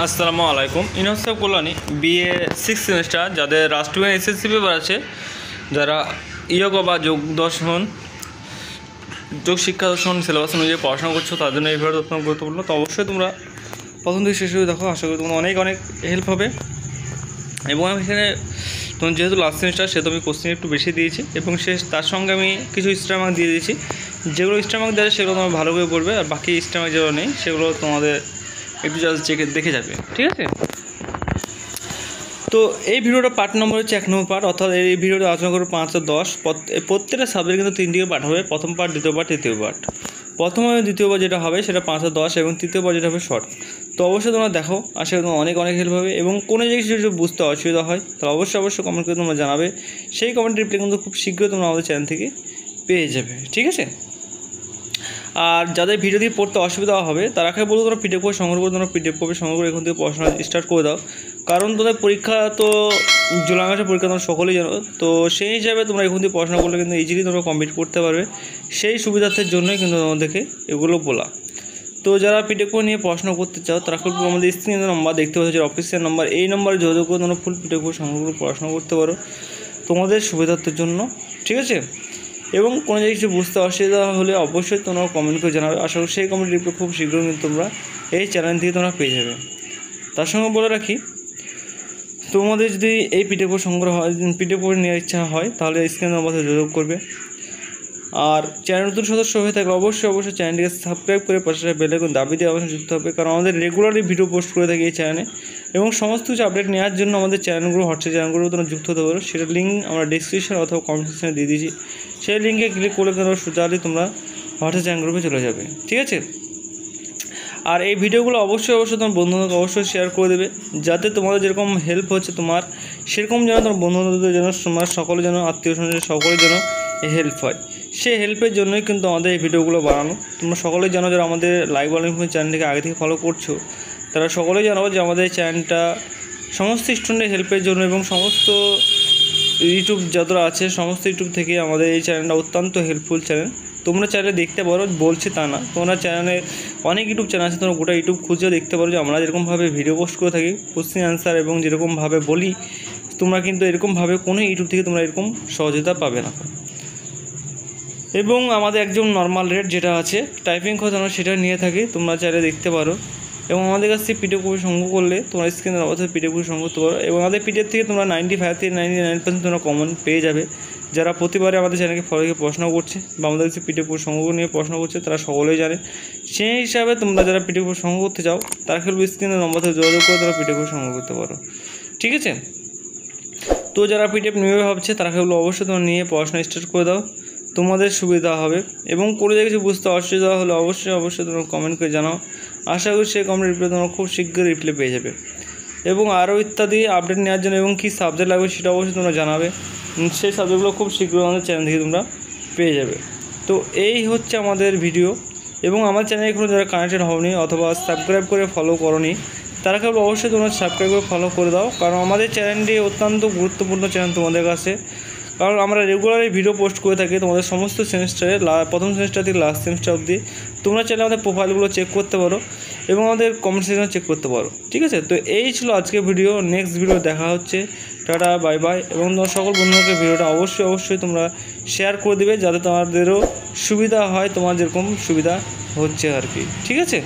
আসসালামু আলাইকুম। ইনহসাব Kalyani BA 6 semester যাদের রাষ্ট্রবিজ্ঞান এসএসসি পেপার আছে, যারা ইয়োগ বা যোগ দর্শন যোগ শিক্ষা দর্শন সিলেবাস অনুযায়ী পড়াশোনা করছো, তার জন্য এই ভিডিওটা অত্যন্ত গুরুত্বপূর্ণ। তো অবশ্যই তোমরা প্রথম থেকে শেষ করে দেখো, আশা করি তোমার অনেক হেল্প হবে। এবং আমি এখানে তোমার যেহেতু লাস্ট সেমিস্টার, সেহেতু আমি কোশ্চেন একটু বেশি দিয়েছি এবং তার সঙ্গে আমি কিছু স্টার মার্ক দিয়ে দিয়েছি। যেগুলো স্টার মার্ক দেয় সেগুলো তোমার ভালো করে পড়বে, আর বাকি স্টার মার্ক যেগুলো নেই সেগুলো তোমাদের একটু জাস্ট দেখে যাবে, ঠিক আছে? তো এই ভিডিওটা পার্ট নম্বর হচ্ছে 1 নম্বর পার্ট, অর্থাৎ এই ভিডিওটা আলোচনা করবো 5 আর 10। প্রত্যেকটা সাবজেক্ট কিন্তু 3 দিকে পার্ট হবে, প্রথম পার্ট, দ্বিতীয় পার্ট, তৃতীয় পার্ট। প্রথম এবং দ্বিতীয় পার্ট যেটা হবে সেটা 5 আর 10, এবং তৃতীয় পার্ট যেটা হবে শর্ট। তো অবশ্যই তোমরা দেখো, আশা করি তোমার অনেক হেল্প হবে। এবং কোনো জায়গায় কিছু বুঝতে অসুবিধা হয় তাহলে অবশ্যই কমেন্ট করে তোমরা জানাবে। সেই কমেন্ট রিপ্লাই কিন্তু খুব শীঘ্রই তোমরা আমাদের চ্যানেল থেকে পেয়ে যাবে, ঠিক আছে? আর যাদের ভিডিও দিয়ে পড়তে অসুবিধা হবে তারাকে বলবো তোমরা পিডিএফ করে সংগ্রহ করে, তোমরা পিডিএফ কপি সংগ্রহ করে এখন থেকে পড়াশোনা স্টার্ট করে দাও। কারণ তোমাদের পরীক্ষা তো জুলাই মাসের পরীক্ষা তোমরা সকলেই জানো। তো সেই হিসাবে তোমরা এখন থেকে পড়াশোনা করলে কিন্তু ইজিলি তোমরা কমপ্লিট করতে পারবে। সেই সুবিধার্থের জন্যই কিন্তু তোমাদেরকে এগুলো বলা। তো যারা পিডিএফ করে নিয়ে পড়াশোনা করতে চাও তারা খুব আমাদের স্ক্রিনে নম্বর দেখতে পাচ্ছ, যে অফিসিয়াল নাম্বার, এই নম্বরে যোগাযোগ করে তোমরা ফুল পিডিএফ করে সংগ্রহ করে পড়াশোনা করতে পারো তোমাদের সুবিধার্থের জন্য, ঠিক আছে? এবং কোনো জায়গায় কিছু বুঝতে অসুবিধা হলে অবশ্যই তোমরা কমেন্ট করে জানাবে। আশা করি সেই কমেন্ট রিপ্লাই খুব শীঘ্রই কিন্তু তোমরা এই চ্যানেল থেকে তোমরা পেয়ে যাবে। তার সঙ্গে বলে রাখি, তোমাদের যদি এই পিডিএফ সংগ্রহ হয়, পিডিএফ নেওয়ার ইচ্ছা হয় তাহলে স্ক্রিনে নম্বরে যোগাযোগ করবে। আর চ্যানেল নতুন সদস্য হয়ে থাকলে অবশ্যই চ্যানেলটিকে সাবস্ক্রাইব করে পাশে বেল আইকন দাবি দিয়ে অবশ্যই যুক্ত হবে, কারণ আমাদের রেগুলারলি ভিডিও পোস্ট করে থাকি এই চ্যানেলে। এবং সমস্ত কিছু আপডেট নেওয়ার জন্য আমাদের চ্যানেলগুলো, হোয়াটসঅ্যাপ চ্যানেলগুলো তোমরা যুক্ত হতে পারো। সেটার লিঙ্ক আমরা ডিসক্রিপশন অথবা কমেন্ট সেকশনে দিয়ে দিয়েছি। সেই লিঙ্কে ক্লিক করলে তোমরা সোজালি তোমরা হোয়াটসঅ্যাপ চ্যানেল গ্রুপে চলে যাবে, ঠিক আছে? আর এই ভিডিওগুলো অবশ্যই তোমার বন্ধুদেরকে অবশ্যই শেয়ার করে দেবে, যাতে তোমাদের যেরকম হেল্প হচ্ছে তোমার, সেরকম যেন তোমার বন্ধুবান্ধবদের যেন, তোমার সকলে যেন, আত্মীয় স্বজন সকলে যেন হেল্প হয়। সেই হেল্পের জন্যই কিন্তু আমাদের এই ভিডিওগুলো বানানো। তোমরা সকলেই জানো, যারা আমাদের লাইভ অলিম্পিক চ্যানেলটিকে আগে থেকে ফলো করছো তারা সকলেই জানো যে আমাদের চ্যানেলটা সমস্ত স্টুডেন্টের হেল্পের জন্য, এবং সমস্ত ইউটিউব যারা আছে সমস্ত ইউটিউব থেকে আমাদের এই চ্যানেলটা অত্যন্ত হেল্পফুল চ্যানেল। তোমরা চ্যানেলে দেখতে পারো, বলছি তা না, তোমরা চ্যানেলে অনেক ইউটিউব চ্যানেল আছে, তোমরা গোটা ইউটিউব খুঁজে দেখতে পারো যে আমরা যেরকমভাবে ভিডিও পোস্ট করে থাকি, কোশ্চেন অ্যান্সার, এবং যেরকমভাবে বলি, তোমরা কিন্তু এরকমভাবে কোনো ইউটিউব থেকে তোমরা এরকম সহযোগিতা পাবে না। এবং আমাদের একদম নর্মাল রেট যেটা আছে টাইপিং খরচ আমরা সেটা নিয়ে থাকি, তোমরা চাইলে দেখতে পারো। এবং আমাদের কাছ থেকে পিডিএফ কপি সংগ্রহ করলে তোমরা স্ক্রিনের অবশ্যই পিডিএফ কপি সংগ্রহ করতে পারো। এবং আমাদের পিডিএফ থেকে তোমরা 95 থেকে 99% তোমরা কমন পেয়ে যাবে। যারা প্রতিবারে আমাদের চ্যানেলকে ফলো করে পড়াশোনা করছে বা আমাদের কাছে পিডিএফ কপি সংগ্রহ নিয়ে পড়াশোনা করছে, তারা সকলেই জানে। সেই হিসাবে তোমরা যারা পিডিএফ কপি সংগ্রহ করতে চাও তারা খেলবে স্ক্রিনের নম্বর থেকে যোগাযোগ করে তারা পিডিএফ কপি সংগ্রহ করতে পারো, ঠিক আছে? তো যারা পিডিএফ নেবে ভাবছে তারা খেলবে অবশ্যই তোমরা নিয়ে পড়াশোনা স্টার্ট করে দাও, তোমাদের সুবিধা হবে। এবং কোনো জায়গায় কিছু বুঝতে অসুবিধা হলে অবশ্যই তোমরা কমেন্ট করে জানাও। আশা করি সেই কমেন্ট রিপ্লাই তোমরা খুব শীঘ্রই রিপ্লাই পেয়ে যাবে। এবং আরও ইত্যাদি আপডেট নেওয়ার জন্য এবং কী সাবজেক্ট লাগবে সেটা অবশ্যই তোমরা জানাবে। সেই সাবজেক্টগুলো খুব শীঘ্রই আমাদের চ্যানেল থেকে তোমরা পেয়ে যাবে। তো এই হচ্ছে আমাদের ভিডিও। এবং আমার চ্যানেলে এখনও যারা কানেক্টেড হওনি অথবা সাবস্ক্রাইব করে ফলো করোনি, তারা কেবল অবশ্যই তোমরা সাবস্ক্রাইব করে ফলো করে দাও, কারণ আমাদের চ্যানেলটি অত্যন্ত গুরুত্বপূর্ণ চ্যানেল তোমাদের কাছে। কারণ আমরা রেগুলারই ভিডিও পোস্ট করে থাকি তোমাদের সমস্ত সেমিস্টারে, প্রথম সেমিস্টার থেকে লাস্ট সেমিস্টার অবধি। তোমরা চাইলে আমাদের প্রোফাইলগুলো চেক করতে পারো এবং আমাদের কমেন্ট সেকশনে চেক করতে পারো, ঠিক আছে? তো এই ছিল আজকের ভিডিও। নেক্সট ভিডিও দেখা হচ্ছে। Tata, bye bye. এবং তোমার সকল বন্ধুদেরকে ভিডিওটা অবশ্যই তোমরা শেয়ার করে দেবে, যাতে তোমাদেরও সুবিধা হয়, তোমার যেরকম সুবিধা হচ্ছে আর কি, ঠিক আছে?